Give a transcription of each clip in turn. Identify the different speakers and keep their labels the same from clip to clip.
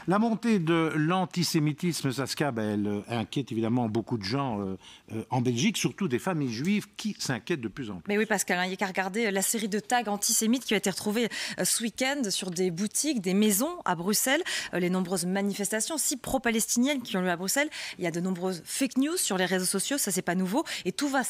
Speaker 1: La montée de l'antisémitisme, Saskia, elle inquiète évidemment beaucoup de gens en Belgique, surtout des familles juives qui s'inquiètent de plus en plus.
Speaker 2: Mais oui, Pascal, il n'y a qu'à regarder la série de tags antisémites qui a été retrouvée ce week-end sur des boutiques, des maisons à Bruxelles. Les nombreuses manifestations aussi pro-palestiniennes qui ont lieu à Bruxelles. Il y a de nombreuses fake news sur les réseaux sociaux, ça c'est pas nouveau. Et tout va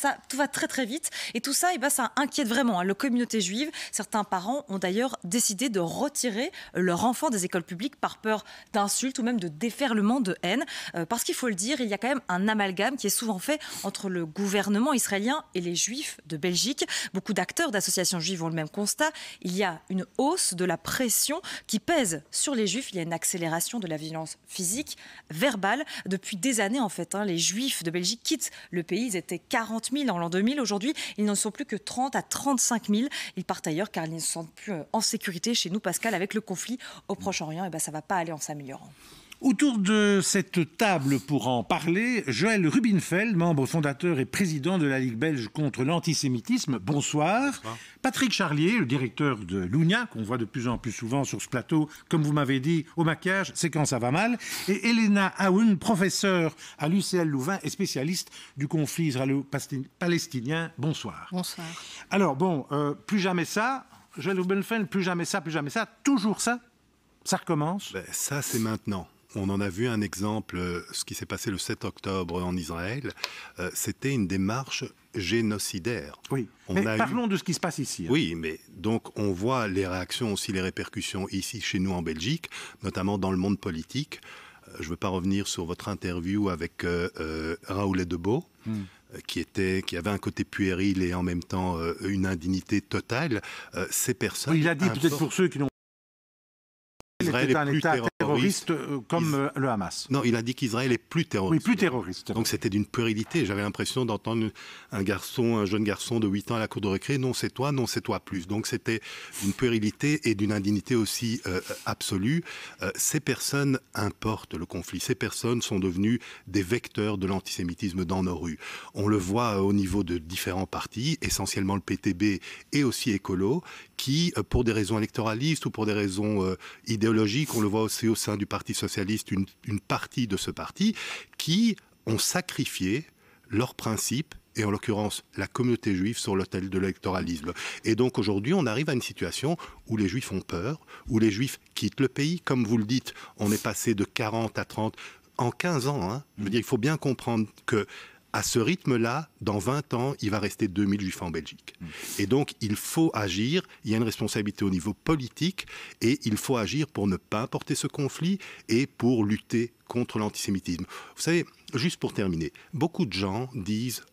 Speaker 2: très très vite. Et tout ça, ça inquiète vraiment la communauté juive. Certains parents ont d'ailleurs décidé de retirer leur enfant des écoles publiques par peur d'insultes ou même de déferlement de haine. Parce qu'il faut le dire, il y a quand même un amalgame qui est souvent fait entre le gouvernement israélien et les juifs de Belgique. Beaucoup d'acteurs d'associations juives ont le même constat. Il y a une hausse de la pression qui pèse sur les juifs. Il y a une accélération de la violence physique, verbale. Depuis des années, en fait, les juifs de Belgique quittent le pays. Ils étaient 40 000 en l'an 2000. Aujourd'hui, ils n'en sont plus que 30 à 35 000. Ils partent ailleurs car ils ne se sentent plus en sécurité chez nous, Pascal, avec le conflit au Proche-Orient. Et ça ne va pas aller en s'améliorant.
Speaker 1: Autour de cette table pour en parler, Joël Rubinfeld, membre fondateur et président de la Ligue belge contre l'antisémitisme. Bonsoir. Bonsoir. Patrick Charlier, le directeur de l'UNIA, qu'on voit de plus en plus souvent sur ce plateau, comme vous m'avez dit, au maquillage, c'est quand ça va mal. Et Elena Aoun, professeure à l'UCL Louvain et spécialiste du conflit israélo-palestinien. Bonsoir.
Speaker 3: Bonsoir.
Speaker 1: Alors plus jamais ça, Joël Rubinfeld, plus jamais ça, toujours ça. Ça recommence.
Speaker 4: Ça, c'est maintenant. On en a vu un exemple, ce qui s'est passé le 7 octobre en Israël. C'était une démarche génocidaire.
Speaker 1: Oui, parlons de ce qui se passe ici.
Speaker 4: Oui, mais donc on voit les réactions, aussi les répercussions ici, chez nous en Belgique, notamment dans le monde politique. Je ne veux pas revenir sur votre interview avec Raoul Edebo. Qui avait un côté puéril et en même temps une indignité totale. Ces personnes...
Speaker 1: Oui, il a dit, peut-être pour ceux qui n'ont Israël est un État terroriste comme le Hamas.
Speaker 4: Non, il a dit qu'Israël est plus terroriste.
Speaker 1: Oui, plus terroriste.
Speaker 4: Donc c'était d'une puérilité. J'avais l'impression d'entendre un jeune garçon de 8 ans à la cour de récré. Non, c'est toi plus. Donc c'était d'une puérilité et d'une indignité aussi absolue. Ces personnes importent le conflit. Ces personnes sont devenues des vecteurs de l'antisémitisme dans nos rues. On le voit au niveau de différents partis, essentiellement le PTB et aussi Écolo, qui, pour des raisons électoralistes ou pour des raisons idéologiques, on le voit aussi au sein du Parti socialiste, une partie de ce parti, qui ont sacrifié leurs principes, et en l'occurrence la communauté juive, sur l'autel de l'électoralisme. Et donc aujourd'hui, on arrive à une situation où les juifs ont peur, où les juifs quittent le pays. Comme vous le dites, on est passé de 40 à 30 en 15 ans. Je veux dire, il faut bien comprendre que à ce rythme-là, dans 20 ans, il va rester 2000 juifs en Belgique. Et donc, il faut agir. Il y a une responsabilité au niveau politique et il faut agir pour ne pas importer ce conflit et pour lutter contre l'antisémitisme. Vous savez, juste pour terminer, beaucoup de gens disent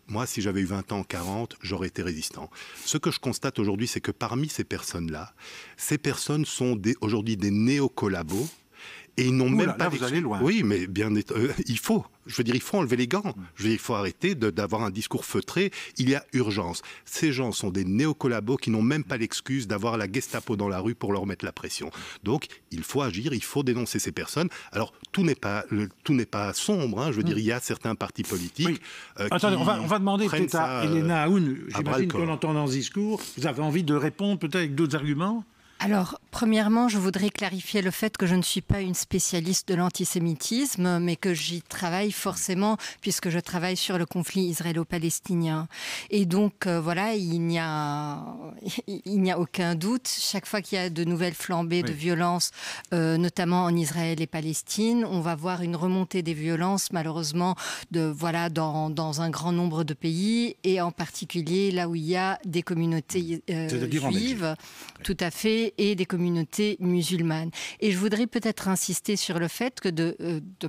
Speaker 4: moi, si j'avais eu 20 ans, 40, j'aurais été résistant. Ce que je constate aujourd'hui, c'est que parmi ces personnes-là, ces personnes sont aujourd'hui des néocollabos. Et ils n'ont même pas...
Speaker 1: Vous allez loin.
Speaker 4: Oui, mais bien, il faut enlever les gants. Il faut arrêter d'avoir un discours feutré. Il y a urgence. Ces gens sont des néocollabos qui n'ont même pas l'excuse d'avoir la Gestapo dans la rue pour leur mettre la pression. Donc, il faut agir, il faut dénoncer ces personnes. Alors, tout n'est pas sombre. Je veux dire, il y a certains partis politiques...
Speaker 1: Oui. Attendez, on va demander peut-être à Elena Aoun. J'imagine qu'en entendant ce discours, vous avez envie de répondre peut-être avec d'autres arguments ?
Speaker 3: Alors, premièrement, je voudrais clarifier le fait que je ne suis pas une spécialiste de l'antisémitisme, mais que j'y travaille forcément, puisque je travaille sur le conflit israélo-palestinien. Et donc, voilà, il n'y a aucun doute. Chaque fois qu'il y a de nouvelles flambées de violences, notamment en Israël et Palestine, on va voir une remontée des violences, malheureusement, dans un grand nombre de pays, et en particulier là où il y a des communautés juives, tout à fait, et des communautés musulmanes. Et je voudrais peut-être insister sur le fait que de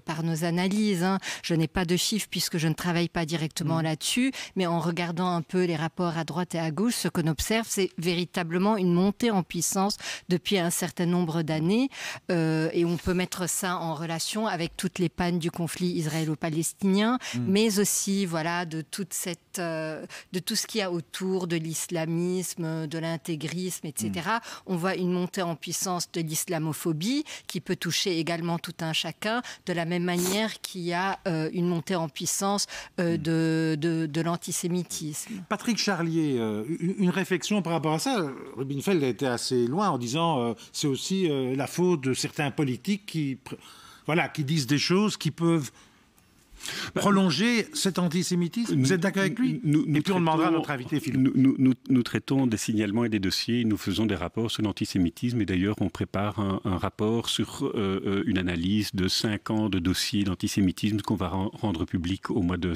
Speaker 3: par nos analyses, je n'ai pas de chiffres puisque je ne travaille pas directement là-dessus, mais en regardant un peu les rapports à droite et à gauche, ce qu'on observe, c'est véritablement une montée en puissance depuis un certain nombre d'années, et on peut mettre ça en relation avec toutes les pannes du conflit israélo-palestinien, mais aussi de tout ce qu'il y a autour de l'islamisme, de l'intégrisme, etc. On voit voit une montée en puissance de l'islamophobie qui peut toucher également tout un chacun, de la même manière qu'il y a une montée en puissance de l'antisémitisme.
Speaker 1: Patrick Charlier, une réflexion par rapport à ça. Rubinfeld a été assez loin en disant c'est aussi la faute de certains politiques qui disent des choses qui peuvent prolonger cet antisémitisme. Vous êtes d'accord avec lui? Et puis on demandera à notre invité Philippe.
Speaker 5: Nous traitons des signalements et des dossiers, nous faisons des rapports sur l'antisémitisme et d'ailleurs on prépare un rapport sur une analyse de 5 ans de dossiers d'antisémitisme qu'on va rendre public au mois de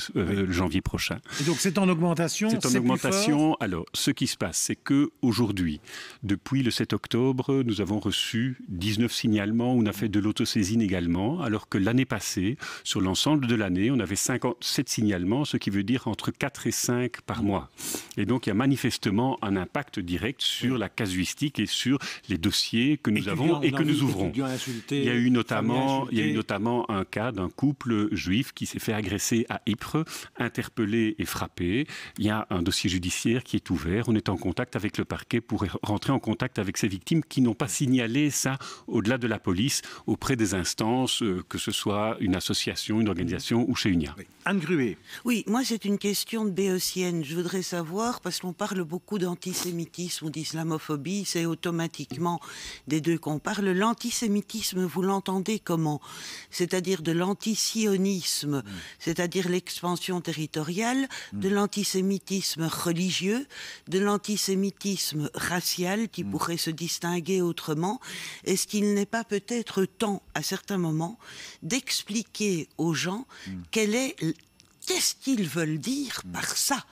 Speaker 5: janvier prochain.
Speaker 1: Et donc c'est en augmentation?
Speaker 5: C'est en augmentation. Alors ce qui se passe, c'est qu'aujourd'hui, depuis le 7 octobre, nous avons reçu 19 signalements, on a fait de l'autosaisine également, alors que l'année passée, sur l'ensemble de l'année, on avait 57 signalements, ce qui veut dire entre 4 et 5 par mois. Et donc, il y a manifestement un impact direct sur la casuistique et sur les dossiers que nous avons et que nous ouvrons. Il y a eu notamment un cas d'un couple juif qui s'est fait agresser à Ypres, interpellé et frappé. Il y a un dossier judiciaire qui est ouvert. On est en contact avec le parquet pour rentrer en contact avec ces victimes qui n'ont pas signalé ça au-delà de la police, auprès des instances, que ce soit une association, une organisation ou chez UNIA.
Speaker 1: Oui. Anne Gruet.
Speaker 6: Oui, moi c'est une question de béotienne. Je voudrais savoir, parce qu'on parle beaucoup d'antisémitisme ou d'islamophobie, c'est automatiquement des deux qu'on parle. L'antisémitisme, vous l'entendez comment? C'est-à-dire de l'antisionisme, c'est-à-dire l'expansion territoriale, de l'antisémitisme religieux, de l'antisémitisme racial qui pourrait se distinguer autrement. Est-ce qu'il n'est pas peut-être temps, à certains moments, d'expliquer aux gens qu'est-ce qu'ils veulent dire par ça?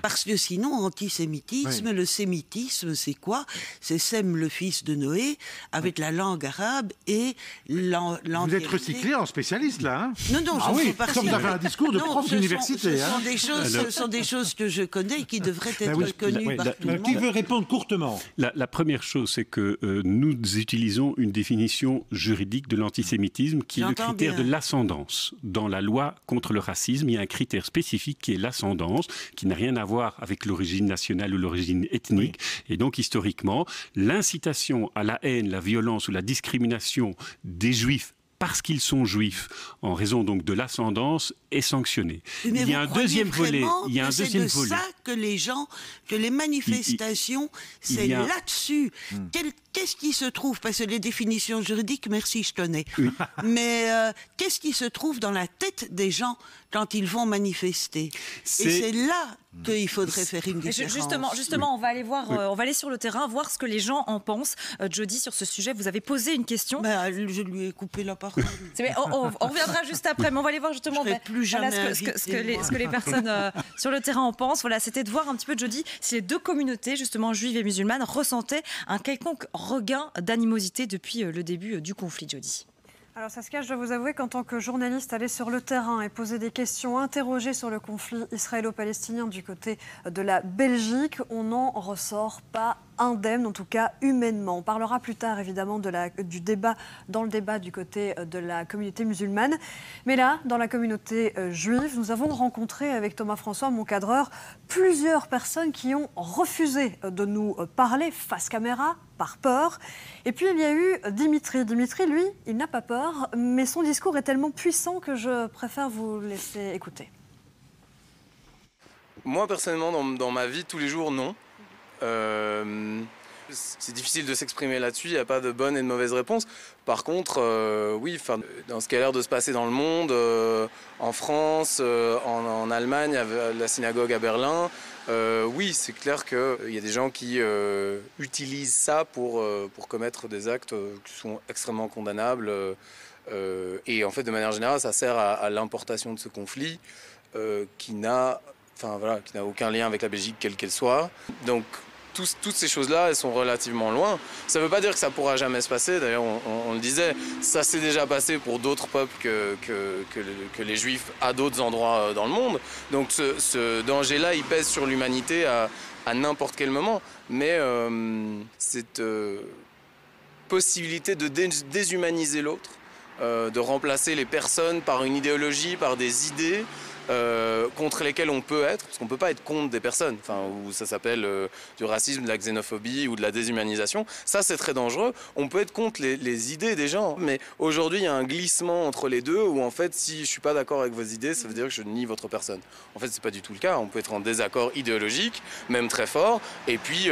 Speaker 6: Parce que sinon, antisémitisme, le sémitisme, c'est quoi? C'est Sem, le fils de Noé, avec la langue arabe et l'entièreté.
Speaker 1: Vous êtes recyclé en spécialiste, là, hein?
Speaker 6: Non, je ne suis pas
Speaker 1: vous avez un discours de prof d'université.
Speaker 6: Ce sont des choses que je connais et qui devraient être connues par tout le monde.
Speaker 1: Qui veut répondre courtement?
Speaker 5: La première chose, c'est que nous utilisons une définition juridique de l'antisémitisme qui est le critère de l'ascendance. Dans la loi contre le racisme, il y a un critère spécifique qui est l'ascendance, qui n'a rien à voir avec l'origine nationale ou l'origine ethnique. Et donc, historiquement, l'incitation à la haine, la violence ou la discrimination des Juifs parce qu'ils sont juifs, en raison donc de l'ascendance, est sanctionné.
Speaker 6: Il y a un deuxième volet.
Speaker 5: Il y a un deuxième volet.
Speaker 6: C'est de ça que les gens, que les manifestations, c'est là-dessus. Qu'est-ce qui se trouve, parce que les définitions juridiques, merci, je connais. Mais qu'est-ce qui se trouve dans la tête des gens quand ils vont manifester? Et c'est là qu'il faudrait faire une différence.
Speaker 2: Justement, on va aller voir, on va aller sur le terrain, voir ce que les gens en pensent. Jody, sur ce sujet, vous avez posé une question.
Speaker 6: Je lui ai coupé la parole.
Speaker 2: On reviendra juste après, mais on va aller voir justement ce que les personnes sur le terrain en pensent. Voilà, c'était de voir un petit peu, Jody, si les deux communautés, justement juives et musulmanes, ressentaient un quelconque regain d'animosité depuis le début du conflit, Jody.
Speaker 7: Alors Saskia, je dois vous avouer qu'en tant que journaliste allé sur le terrain et poser des questions, interroger sur le conflit israélo-palestinien du côté de la Belgique, on n'en ressort pas indemne, en tout cas humainement. On parlera plus tard évidemment dans le débat du côté de la communauté musulmane. Mais là, dans la communauté juive, nous avons rencontré avec Thomas François, mon cadreur, plusieurs personnes qui ont refusé de nous parler face caméra, par peur. Et puis il y a eu Dimitri. Dimitri, lui, il n'a pas peur, mais son discours est tellement puissant que je préfère vous laisser écouter.
Speaker 8: Moi, personnellement, dans ma vie, tous les jours, non. C'est difficile de s'exprimer là-dessus, il n'y a pas de bonne et de mauvaise réponse. Par contre, oui, dans ce qui a l'air de se passer dans le monde, en France, en Allemagne, à la synagogue à Berlin, oui, c'est clair qu'il y a des gens qui utilisent ça pour commettre des actes qui sont extrêmement condamnables. Et en fait, de manière générale, ça sert à l'importation de ce conflit qui n'a aucun lien avec la Belgique, quelle qu'elle soit. Donc, toutes ces choses-là, elles sont relativement loin. Ça ne veut pas dire que ça ne pourra jamais se passer. D'ailleurs, on le disait, ça s'est déjà passé pour d'autres peuples que les Juifs à d'autres endroits dans le monde. Donc ce danger-là, il pèse sur l'humanité à n'importe quel moment. Mais cette possibilité de déshumaniser l'autre, de remplacer les personnes par une idéologie, par des idées, contre lesquels on peut être, parce qu'on ne peut pas être contre des personnes, où ça s'appelle du racisme, de la xénophobie ou de la déshumanisation. Ça, c'est très dangereux. On peut être contre les idées des gens, mais aujourd'hui, il y a un glissement entre les deux où, en fait, si je ne suis pas d'accord avec vos idées, ça veut dire que je nie votre personne. En fait, ce n'est pas du tout le cas. On peut être en désaccord idéologique, même très fort, et puis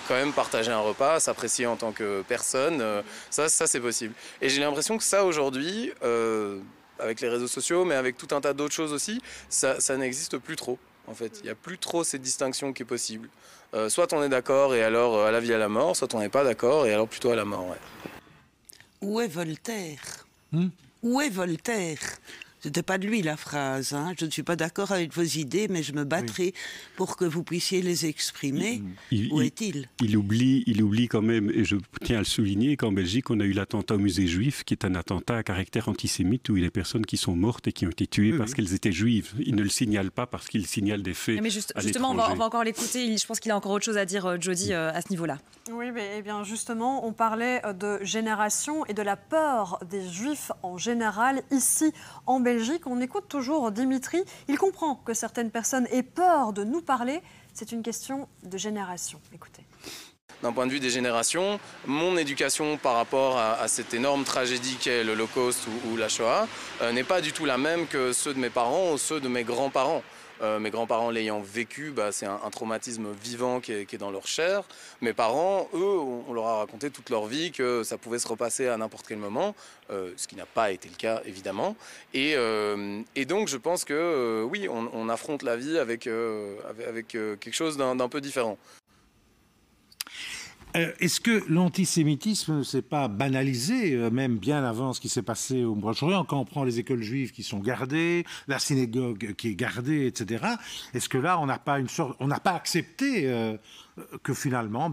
Speaker 8: quand même partager un repas, s'apprécier en tant que personne. Ça, c'est possible. Et j'ai l'impression que ça, aujourd'hui, avec les réseaux sociaux, mais avec tout un tas d'autres choses aussi, ça n'existe plus trop, en fait. Il n'y a plus trop cette distinction qui est possible. Soit on est d'accord et alors à la vie à la mort, soit on n'est pas d'accord et alors plutôt à la mort. Ouais.
Speaker 6: Où est Voltaire Où est Voltaire? C'était pas de lui la phrase. Hein. Je ne suis pas d'accord avec vos idées, mais je me battrai pour que vous puissiez les exprimer. Où est-il?
Speaker 5: Il oublie quand même, et je tiens à le souligner, qu'en Belgique, on a eu l'attentat au musée juif, qui est un attentat à caractère antisémite, où il y a des personnes qui sont mortes et qui ont été tuées parce qu'elles étaient juives. Il ne le signale pas parce qu'il signale des faits.
Speaker 2: Mais justement, on va encore l'écouter. Je pense qu'il a encore autre chose à dire, Jody, à ce niveau-là.
Speaker 7: Oui, mais eh bien justement, on parlait de génération et de la peur des Juifs en général ici en Belgique. On écoute toujours Dimitri. Il comprend que certaines personnes aient peur de nous parler. C'est une question de génération. Écoutez.
Speaker 8: D'un point de vue des générations, mon éducation par rapport à cette énorme tragédie qu'est l'Holocauste ou la Shoah n'est pas du tout la même que ceux de mes parents ou ceux de mes grands-parents. Mes grands-parents l'ayant vécu, c'est un traumatisme vivant qui est dans leur chair. Mes parents, eux, on leur a raconté toute leur vie que ça pouvait se repasser à n'importe quel moment, ce qui n'a pas été le cas, évidemment. Et donc, je pense que, oui, on affronte la vie avec quelque chose d'un peu différent.
Speaker 1: Est-ce que l'antisémitisme ne s'est pas banalisé, même bien avant ce qui s'est passé au Proche-Orient, quand on prend les écoles juives qui sont gardées, la synagogue qui est gardée, etc. Est-ce que là, on n'a pas accepté que finalement,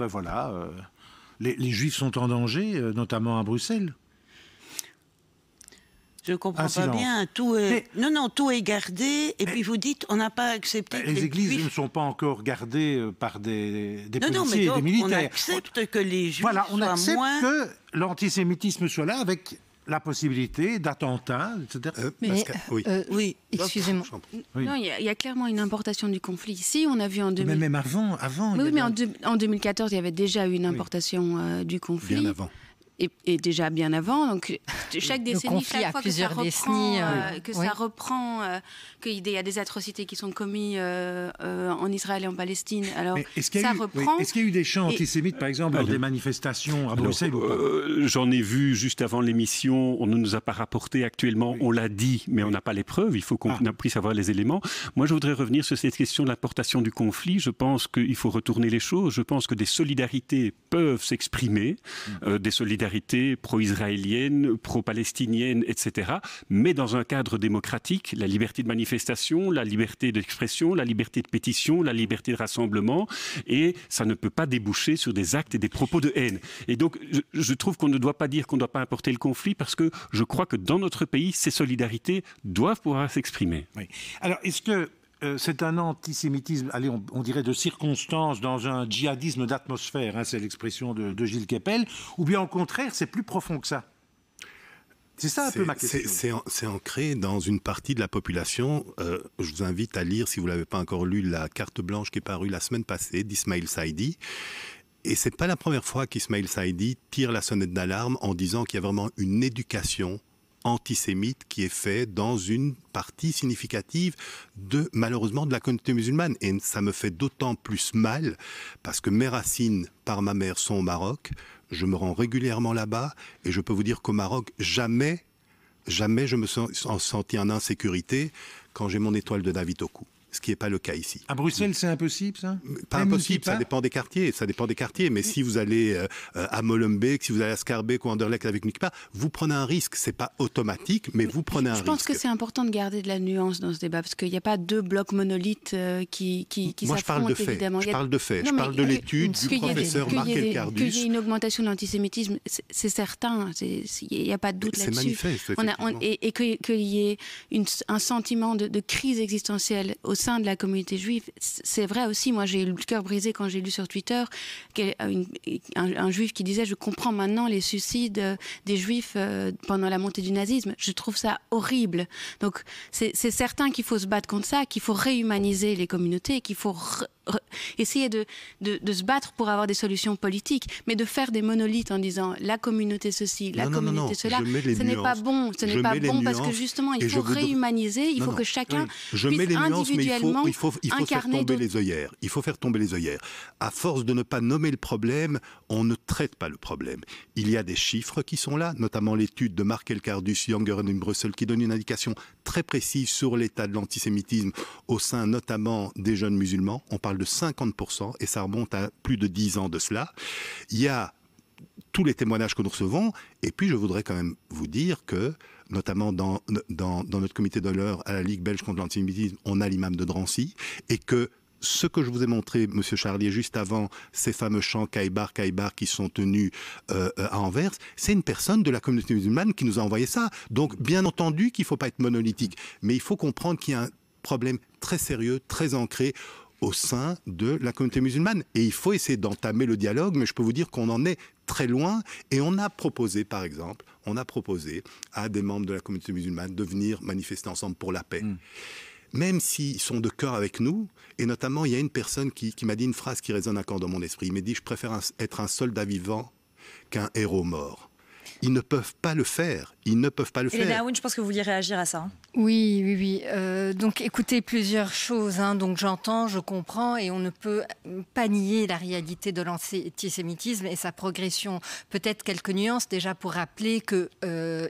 Speaker 1: les Juifs sont en danger, notamment à Bruxelles?
Speaker 6: Je ne comprends pas bien. Tout est gardé. Et puis vous dites, on n'a pas accepté que
Speaker 1: les églises ne sont pas encore gardées par des policiers et des militaires.
Speaker 6: On accepte que les Juifs
Speaker 1: on accepte que l'antisémitisme soit là avec la possibilité d'attentats, etc.
Speaker 3: Oui, excusez-moi.
Speaker 9: Non, il y a clairement une importation du conflit ici. On a vu en 2000...
Speaker 1: Même avant.
Speaker 9: Oui, mais en 202014, il y avait déjà eu une importation du conflit.
Speaker 4: Bien avant.
Speaker 9: Et déjà bien avant, donc chaque décennie,
Speaker 3: chaque fois que ça
Speaker 9: reprend, qu'il y a des atrocités qui sont commises en Israël et en Palestine, alors ça reprend.
Speaker 1: Est-ce qu'il y a eu des chants antisémites, par exemple, lors des manifestations à Bruxelles ou pas?
Speaker 5: J'en ai vu juste avant l'émission, on ne nous a pas rapporté actuellement, on l'a dit, mais on n'a pas les preuves, il faut qu'on puisse avoir les éléments. Moi, je voudrais revenir sur cette question de l'importation du conflit. Je pense qu'il faut retourner les choses. Je pense que des solidarités peuvent s'exprimer, des solidarités pro-israéliennes, pro-palestiniennes, etc. Mais dans un cadre démocratique, la liberté de manifestation, la liberté d'expression, la liberté de pétition, la liberté de rassemblement, et ça ne peut pas déboucher sur des actes et des propos de haine. Et donc, je trouve qu'on ne doit pas dire qu'on ne doit pas importer le conflit, parce que je crois que dans notre pays, ces solidarités doivent pouvoir s'exprimer.
Speaker 1: Oui. Alors, est-ce que c'est un antisémitisme, allez, on dirait de circonstance, dans un djihadisme d'atmosphère, c'est l'expression de Gilles Kepel, ou bien au contraire, c'est plus profond que ça? C'est ça un peu ma question.
Speaker 4: C'est ancré dans une partie de la population. Je vous invite à lire, si vous ne l'avez pas encore lu, la carte blanche qui est parue la semaine passée d'Ismail Saïdi. Et ce n'est pas la première fois qu'Ismail Saïdi tire la sonnette d'alarme en disant qu'il y a vraiment une éducation antisémite qui est fait dans une partie significative malheureusement de la communauté musulmane. Et ça me fait d'autant plus mal parce que mes racines par ma mère sont au Maroc. Je me rends régulièrement là-bas et je peux vous dire qu'au Maroc, jamais je me suis senti en insécurité quand j'ai mon étoile de David au cou. Ce qui n'est pas le cas ici.
Speaker 1: À Bruxelles, c'est impossible, ça?
Speaker 4: Pas impossible, ça dépend des quartiers. Mais si vous allez à Molenbeek, si vous allez à Schaerbeek ou Anderlecht avec Nikpa, vous prenez un risque. Ce n'est pas automatique, mais vous prenez un risque.
Speaker 9: Je pense que c'est important de garder de la nuance dans ce débat, parce qu'il n'y a pas deux blocs monolithes qui
Speaker 4: Moi,
Speaker 9: s'affrontent, évidemment.
Speaker 4: Je parle de faits. Je parle de l'étude du professeur Marc Elkardus.
Speaker 9: Qu'il y ait une augmentation de l'antisémitisme, c'est certain. Il n'y a pas de doute là-dessus.
Speaker 4: C'est manifeste,
Speaker 9: et qu'il y ait un sentiment de crise existentielle au sein de la communauté juive, c'est vrai aussi. Moi, j'ai eu le cœur brisé quand j'ai lu sur Twitter un juif qui disait « Je comprends maintenant les suicides des juifs pendant la montée du nazisme. Je trouve ça horrible. » Donc, c'est certain qu'il faut se battre contre ça, qu'il faut réhumaniser les communautés, qu'il faut essayer de se battre pour avoir des solutions politiques, mais de faire des monolithes en disant la communauté ceci, la communauté cela, ce n'est pas bon. Ce n'est pas bon parce que justement, il faut réhumaniser, il faut que chacun puisse individuellement
Speaker 4: il faut faire tomber les œillères. Il faut faire tomber les œillères. À force de ne pas nommer le problème, on ne traite pas le problème. Il y a des chiffres qui sont là, notamment l'étude de Mark Elkardus, Younger in Brussels, qui donne une indication très précise sur l'état de l'antisémitisme au sein notamment des jeunes musulmans. On parle de 50% et ça remonte à plus de 10 ans de cela. Il y a tous les témoignages que nous recevons et puis je voudrais quand même vous dire que notamment dans notre comité d'honneur à la Ligue belge contre l'antisémitisme, on a l'imam de Drancy et que ce que je vous ai montré, Monsieur Charlier, juste avant ces fameux chants Kaïbar qui sont tenus à Anvers, c'est une personne de la communauté musulmane qui nous a envoyé ça. Donc, bien entendu qu'il ne faut pas être monolithique, mais il faut comprendre qu'il y a un problème très sérieux, très ancré au sein de la communauté musulmane. Et il faut essayer d'entamer le dialogue, mais je peux vous dire qu'on en est très loin. Et on a proposé, par exemple, à des membres de la communauté musulmane de venir manifester ensemble pour la paix. Même s'ils sont de cœur avec nous, et notamment, il y a une personne qui m'a dit une phrase qui résonne encore dans mon esprit. Il m'a dit « Je préfère être un soldat vivant qu'un héros mort ». Ils ne peuvent pas le faire. Ils ne peuvent pas le faire.
Speaker 2: Hélène Aoun, je pense que vous vouliez réagir à ça. Hein.
Speaker 3: Oui. Donc, écoutez, plusieurs choses. Donc, j'entends, je comprends, et on ne peut pas nier la réalité de l'antisémitisme et sa progression. Peut-être quelques nuances déjà pour rappeler que,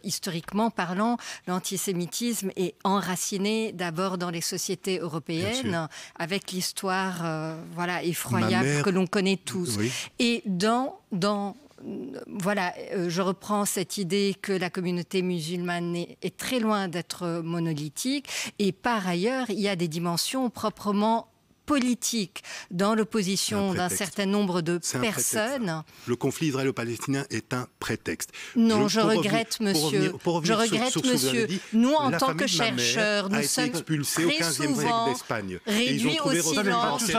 Speaker 3: historiquement parlant, l'antisémitisme est enraciné d'abord dans les sociétés européennes, avec l'histoire effroyable que l'on connaît tous. Oui. Et je reprends cette idée que la communauté musulmane est très loin d'être monolithique. Et par ailleurs, il y a des dimensions proprement politiques dans l'opposition d'un certain nombre de personnes.
Speaker 4: Le conflit israélo-palestinien est un prétexte.
Speaker 3: Non, je regrette, monsieur. Nous, en tant que chercheurs, nous sommes très souvent réduits au silence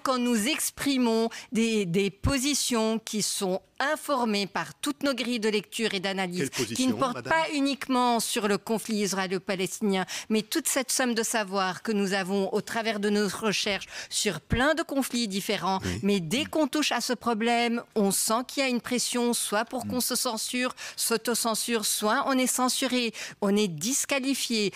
Speaker 3: quand nous exprimons des positions qui sont informés par toutes nos grilles de lecture et d'analyse, qui ne portent pas uniquement sur le conflit israélo-palestinien, mais toute cette somme de savoir que nous avons au travers de nos recherches sur plein de conflits différents. Oui. Mais dès qu'on touche à ce problème, on sent qu'il y a une pression, soit pour qu'on se censure, s'auto-censure, soit on est censuré, on est disqualifié,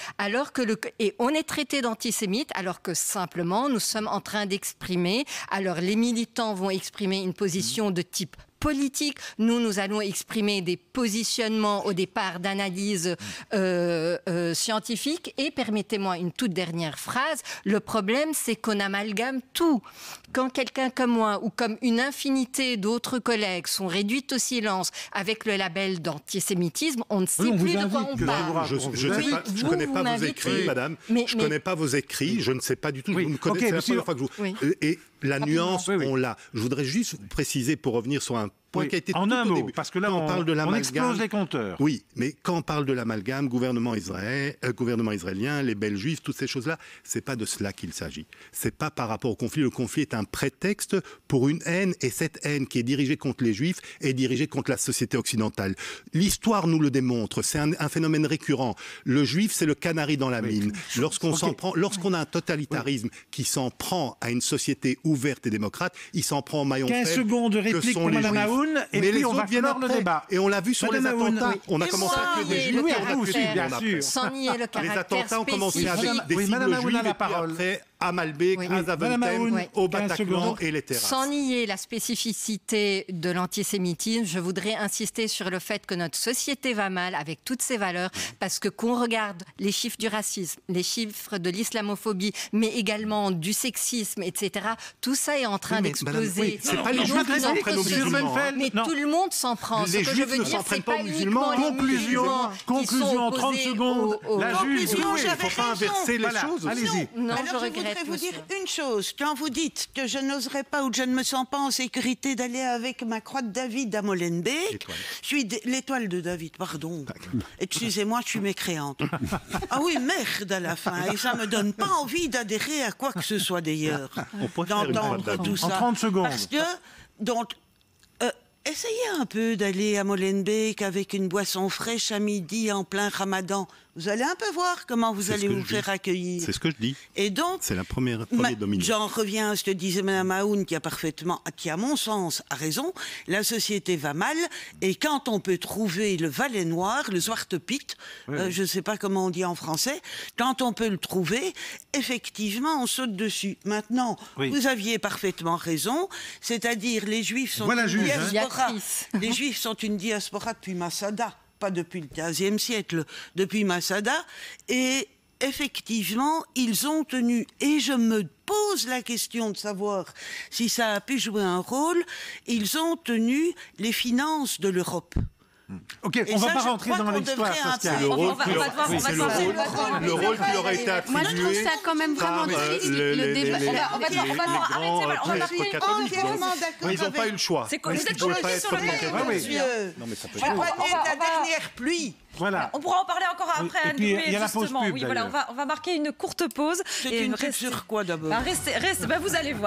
Speaker 3: et on est traité d'antisémite, alors que simplement nous sommes en train d'exprimer. Alors les militants vont exprimer une position de type politique. Nous allons exprimer des positionnements au départ d'analyse scientifique. Et permettez-moi une toute dernière phrase. Le problème, c'est qu'on amalgame tout. Quand quelqu'un comme moi ou comme une infinité d'autres collègues sont réduits au silence avec le label d'antisémitisme, on ne sait plus de quoi on parle.
Speaker 4: Je ne connais pas vos écrits, madame. Je ne connais pas vos écrits. Je ne sais pas du tout. Vous me connaissez, c'est la première fois que je vous... Et la nuance, on l'a. Je voudrais juste préciser, pour revenir sur un point qui a été
Speaker 1: en un mot, parce que là, on explose les compteurs.
Speaker 4: Oui, mais quand on parle de l'amalgame, gouvernement israélien, les belles juifs, toutes ces choses-là, c'est pas de cela qu'il s'agit. C'est pas par rapport au conflit. Le conflit est un prétexte pour une haine, et cette haine qui est dirigée contre les juifs est dirigée contre la société occidentale. L'histoire nous le démontre. C'est un phénomène récurrent. Le juif, c'est le canari dans la mine. Lorsqu'on a un totalitarisme qui s'en prend à une société ouverte et démocrate, il s'en prend au maillon faible.
Speaker 1: 15 secondes de réplique pour Mme Aoun. Et
Speaker 4: mais
Speaker 1: puis
Speaker 4: les
Speaker 1: on va clore le débat.
Speaker 4: Et on l'a vu sur les attentats. On a commencé à tuer des juifs.
Speaker 3: Bien sûr. Sans nier le caractère
Speaker 4: les attentats ont commencé avec des cibles juives et puis après à Malbec, à Zaventem, au Bataclan et les terrasses.
Speaker 3: Sans nier la spécificité de l'antisémitisme, je voudrais insister sur le fait que notre société va mal avec toutes ses valeurs, parce que qu'on regarde les chiffres du racisme, les chiffres de l'islamophobie, mais également du sexisme, etc. Tout ça est en train d'exploser.
Speaker 4: C'est pas les juifs qui s'en prennent aux musulmans.
Speaker 3: Mais tout le monde s'en prend.
Speaker 4: Les juifs ne s'en prennent pas aux musulmans.
Speaker 1: Conclusion, 30 secondes.
Speaker 4: La juge, il ne faut pas inverser les choses.
Speaker 1: Allez-y.
Speaker 6: Alors je voudrais vous dire une chose. Quand vous dites que je n'oserais pas ou que je ne me sens pas en sécurité d'aller avec ma croix de David à Molenbeek, l'étoile de David, pardon. Excusez-moi, je suis mécréante. Ah oui, merde à la fin. Et ça me donne pas envie d'adhérer à quoi que ce soit d'ailleurs. D'entendre tout ça.
Speaker 1: En 30 secondes.
Speaker 6: Parce que, donc, essayez un peu d'aller à Molenbeek avec une boisson fraîche à midi en plein ramadan. Vous allez un peu voir comment vous allez vous faire accueillir.
Speaker 4: C'est ce que je dis.
Speaker 6: Et donc,
Speaker 4: c'est la première dominante.
Speaker 6: J'en reviens à ce que disait Mme Aoun, qui à mon sens, a raison. La société va mal, et quand on peut trouver le valet noir, le Zwarte Piet, je ne sais pas comment on dit en français, quand on peut le trouver, effectivement, on saute dessus. Maintenant, vous aviez parfaitement raison, c'est-à-dire les Juifs sont une diaspora. Les Juifs sont une diaspora depuis Masada. Pas depuis le XVe siècle, depuis Masada, et effectivement, ils ont tenu, et je me pose la question de savoir si ça a pu jouer un rôle, ils ont tenu les finances de l'Europe.
Speaker 1: Ok, on ne va pas rentrer dans l'histoire.
Speaker 4: Le rôle qui leur a été attribué.
Speaker 9: Moi, je trouve ça quand même vraiment triste. Le débat.
Speaker 4: On va ils n'ont pas eu le choix.
Speaker 2: C'est quoi? Vous êtes convaincu sur le
Speaker 4: Non, mais ça peut
Speaker 6: la dernière pluie.
Speaker 2: Voilà. On pourra en parler encore après.
Speaker 1: Et puis, il y a la pause pub,
Speaker 2: on va marquer une courte pause.
Speaker 6: C'est une pub sur quoi d'abord?
Speaker 2: Restez, vous allez voir.